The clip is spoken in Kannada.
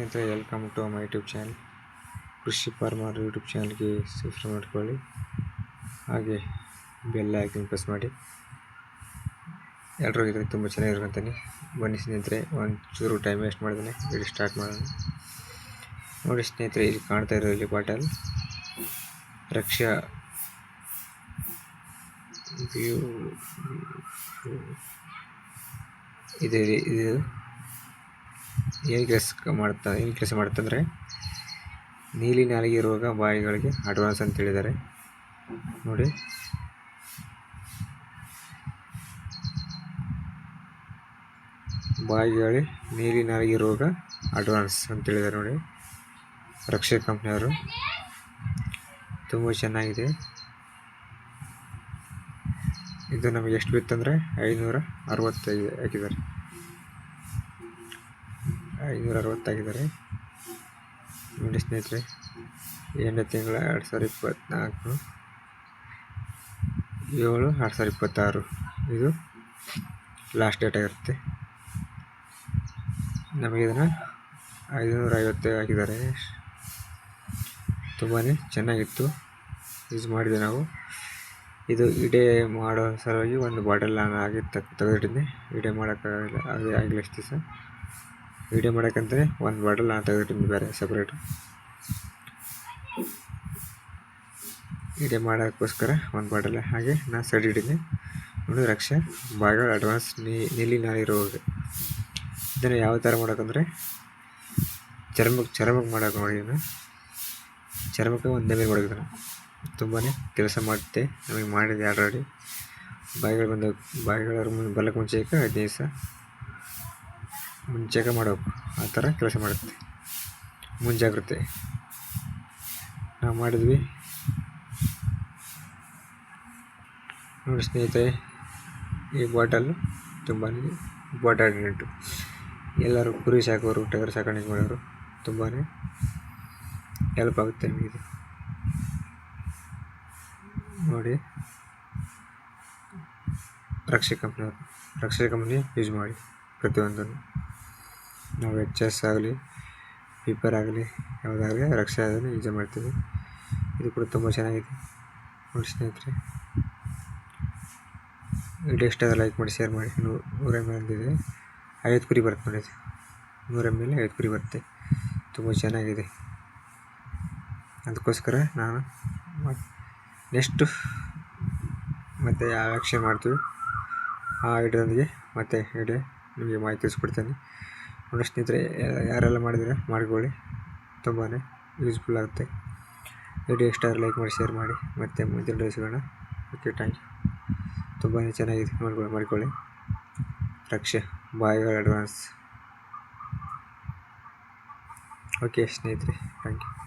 ಸ್ನೇಹಿತರೆ, welcome to my YouTube channel. ಕೃಷಿ ಫಾರ್ಮರ್ ಯೂಟ್ಯೂಬ್ ಚಾನಲ್ಗೆ ಸಬ್ಸ್ಕ್ರೈಬ್ ಮಾಡ್ಕೊಳ್ಳಿ, ಹಾಗೆ ಬೆಲ್ ಐಕಾನ್ ಪ್ರೆಸ್ ಮಾಡಿ. ಎಲ್ಲರೂ ಇದ್ರೆ ತುಂಬ ಚೆನ್ನಾಗಿರ್ಕೊಂತೀನಿ. ಬನ್ನಿ ಸ್ನೇಹಿತರೆ, ಒಂಚೂರು ಟೈಮ್ ವೇಸ್ಟ್ ಮಾಡಿದ್ರೆ ವಿಡಿಯೋ ಸ್ಟಾರ್ಟ್ ಮಾಡೋಣ. ನೋಡಿ ಸ್ನೇಹಿತರೆ, ಇಲ್ಲಿ ಕಾಣ್ತಾ ಇರೋ ಇಲ್ಲಿ ಬಾಟಲ್ ರಕ್ಷಾ ಇದು ಏನು ಕೆಲಸ ಮಾಡುತ್ತಂದರೆ ನೀಲಿ ನಾಲಿಗೆ ರೋಗ ಬಾಯಿಗಳಿಗೆ ಅಡ್ವಾನ್ಸ್ ಅಂತ ಹೇಳಿದ್ದಾರೆ. ನೋಡಿ, ಬಾಯಿಗಳಿಗೆ ನೀಲಿ ನಾಲಿಗೆ ರೋಗ ಅಡ್ವಾನ್ಸ್ ಅಂತ ಹೇಳಿದ್ದಾರೆ. ನೋಡಿ, ರಕ್ಷಾ ಕಂಪ್ನಿಯವರು ತುಂಬ ಚೆನ್ನಾಗಿದೆ. ಇದು ನಮಗೆ ಎಷ್ಟು ಬಿತ್ತಂದರೆ 565 ಹಾಕಿದ್ದಾರೆ. 560 ಹಾಕಿದ್ದಾರೆ. ನೋಡಿ ಸ್ನೇಹಿತರೆ, 8 ತಿಂಗಳ 2024 7 2026 ಇದು ಲಾಸ್ಟ್ ಡೇಟ್ ಆಗಿರುತ್ತೆ. ನಮಗೆ ಇದನ್ನು 550 ಹಾಕಿದ್ದಾರೆ. ತುಂಬಾ ಚೆನ್ನಾಗಿತ್ತು, ಯೂಸ್ ಮಾಡಿದೆ ನಾವು. ಇದು ಇಡೇ ಮಾಡೋ ಸಲುವಾಗಿ ಒಂದು ಬಾಟಲ್ ನಾನು ಆಗಿ ತೆಗೆದಿಟ್ಟಿದ್ದೆ. ವಿಡಿಯೋ ಮಾಡೋಕ್ಕಾಗಲ್ಲ, ಅದೇ ಆಗಲಿ ಅಷ್ಟು ದಿವಸ ವಿಡಿಯೋ ಮಾಡೋಕ್ಕಂತಲೇ ಒಂದು ಬಾಟಲ್ ನಾನು ತೆಗೆದಿಟ್ಟಿದ್ದೆ ಬೇರೆ ಸಪ್ರೇಟ್. ವಿಡಿಯೋ ಮಾಡೋಕ್ಕೋಸ್ಕರ ಒಂದು ಬಾಟಲ್ ಹಾಗೆ ನಾನು ಸೈಡ್ ಇಟ್ಟಿದ್ದೆ. ನೋಡಿ, ರಕ್ಷಾ ಬಾಯಿಗಳ ಅಡ್ವಾನ್ಸ್ ನೀಲಿ ನಾಲಿಗೆ ರೋಗ. ಇದನ್ನು ಯಾವ ಥರ ಮಾಡೋಕ್ಕಂದರೆ ಚರ್ಮಕ್ಕೆ ಮಾಡೋಕೆ ನೋಡಿ. ಇದನ್ನು ಚರ್ಮಕ್ಕೆ ಒಂದೇ ಮೇಲೆ ಮಾಡೋದು. ತುಂಬಾ ಕೆಲಸ ಮಾಡುತ್ತೆ. ನಮಗೆ ಮಾಡಿದೆ ಆಲ್ರೆಡಿ. ಬಾಯಿಗಳ ಬರಲಿಕ್ಕೆ ಮುಂಚೆಗೆ 15 ದಿವಸ ಮುಂಚೆಗೆ ಮಾಡಬೇಕು. ಆ ಥರ ಕೆಲಸ ಮಾಡುತ್ತೆ. ಮುಂಜಾಗ್ರತೆ ನಾವು ಮಾಡಿದ್ವಿ. ನೋಡಿ ಸ್ನೇಹಿತರೆ, ಈ ಬಾಟಲ್ ತುಂಬಾ ಇಂಪಾರ್ಟೆಂಟು. ಎಲ್ಲರೂ ಕುರಿ ಸಾಕೋರು, ಟಗರು ಸಾಕಾಣಿಕೆ ಮಾಡೋರು ತುಂಬಾ ಹೆಲ್ಪ್ ಆಗುತ್ತೆ ನಮಗೆ. ನೋಡಿ, ರಕ್ಷಾ ಕಂಪ್ನಿ ಯೂಸ್ ಮಾಡಿ ಪ್ರತಿಯೊಂದನ್ನು. ನಾವು HS ಆಗಲಿ, ಪೀಪರ್ ಆಗಲಿ, ಯಾವುದಾಗಲಿ ರಕ್ಷಾ ಅದನ್ನು ಯೂಸ್ ಮಾಡ್ತೀವಿ. ಇದು ಕೂಡ ತುಂಬ ಚೆನ್ನಾಗಿದೆ. ನೋಡಿ ಸ್ನೇಹಿತರೆ, ವಿಡಿಯೋ ಇಷ್ಟ ಆದರೆ ಲೈಕ್ ಮಾಡಿ, ಶೇರ್ ಮಾಡಿ. 100 ml ಇದೆ, 50 ಕುರಿ ಬರುತ್ತೆ ನೋಡಿ. 100 ml 50 ಕುರಿ ಬರುತ್ತೆ. ತುಂಬ ಚೆನ್ನಾಗಿದೆ. ಅದಕ್ಕೋಸ್ಕರ ನಾನು ನೆಕ್ಸ್ಟು ಮತ್ತು ಯಾವ ಆ್ಯಕ್ಷನ್ ಮಾಡ್ತೀವಿ ಆ ವಿಡಿಯೋದೊಂದಿಗೆ ಮತ್ತೆ ವಿಡಿಯೋ ನಿಮಗೆ ಮಾಹಿತಿ ತಿಳಿಸ್ಕೊಡ್ತೇನೆ. ನೋಡಿ ಸ್ನೇಹಿತರೆ, ಯಾರೆಲ್ಲ ಮಾಡಿದರೆ ಮಾಡ್ಕೊಳ್ಳಿ, ತುಂಬಾ ಯೂಸ್ಫುಲ್ ಆಗುತ್ತೆ. ವಿಡಿಯೋ ಇಷ್ಟ ಆದರೆ ಲೈಕ್ ಮಾಡಿ, ಶೇರ್ ಮಾಡಿ. ಮತ್ತೆ ಮುಂದಿನ ವಿಡಿಯೋ ಸಿಗೋಣ. Okay, thank you. ತುಂಬಾ ಚೆನ್ನಾಗಿದೆ, ಮಾಡ್ಕೊಳ್ಳಿ. ರಕ್ಷಾ ಬಾಯಿಗಳ ಅಡ್ವಾನ್ಸ್. ಓಕೆ ಸ್ನೇಹಿತರೆ, ಥ್ಯಾಂಕ್ ಯು.